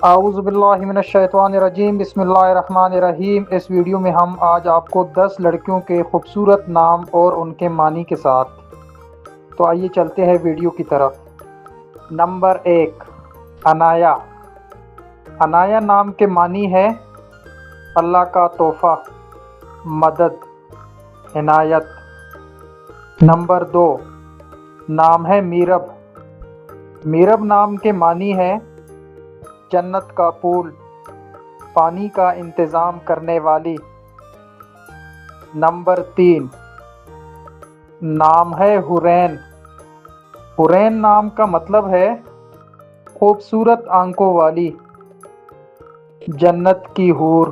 اعوذ باللہ من الشیطان الرجیم، بسم اللہ الرحمن الرحیم۔ اس ویڈیو میں ہم آج آپ کو 10 لڑکیوں کے خوبصورت نام اور ان کے معنی کے ساتھ، تو آئیے چلتے ہیں ویڈیو کی طرف۔ نمبر 1، عنایا۔ عنایا نام کے معنی ہے اللہ کا تحفہ، مدد، عنایت۔ نمبر 2، نام ہے میرب۔ میرب نام کے معنی ہے جنت کا پھول، پانی کا انتظام کرنے والی۔ نمبر 3، نام ہے حورین۔ حورین نام کا مطلب ہے خوبصورت آنکھوں والی، جنت کی حور۔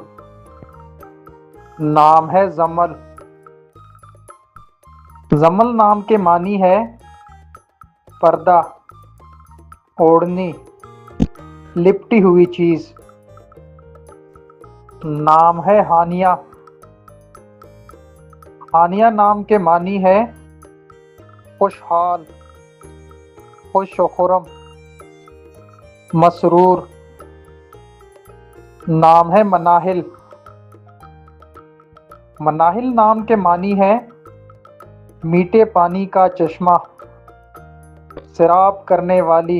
نام ہے زمل۔ زمل نام کے معنی ہے پردہ، اوڑھنی، لپٹی ہوئی چیز۔ نام ہے ہانیہ۔ ہانیہ نام کے معنی ہے خوشحال، خوش و خرم، مسرور۔ نام ہے مناہل۔ مناہل نام کے معنی ہے میٹھے پانی کا چشمہ، سیراب کرنے والی۔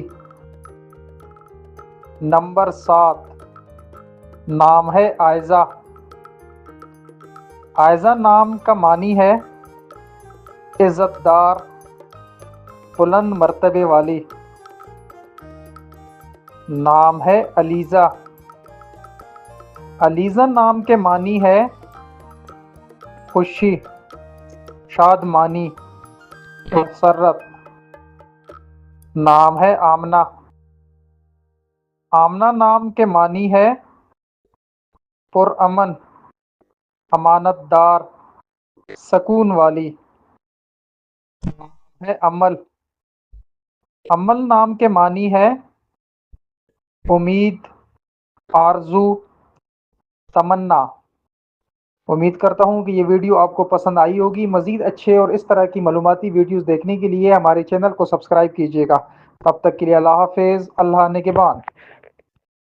نمبر 7، نام ہے عائزہ۔ عائزہ نام کا معنی ہے عزت دار، بلند مرتبے والی۔ نام ہے علیزہ۔ علیزہ نام کے معنی ہے خوشی، شادمانی، مسرت۔ نام ہے آمنہ۔ آمنہ نام کے معنی ہے پرامن، امانت دار، سکون والی۔ نام ہے امل۔ امل نام کے معنی ہے امید، آرزو، تمنا۔ امید کرتا ہوں کہ یہ ویڈیو آپ کو پسند آئی ہوگی۔ مزید اچھے اور اس طرح کی معلوماتی ویڈیوز دیکھنے کے لیے ہمارے چینل کو سبسکرائب کیجیے گا۔ تب تک کے لیے اللہ حافظ، اللہ نگہبان۔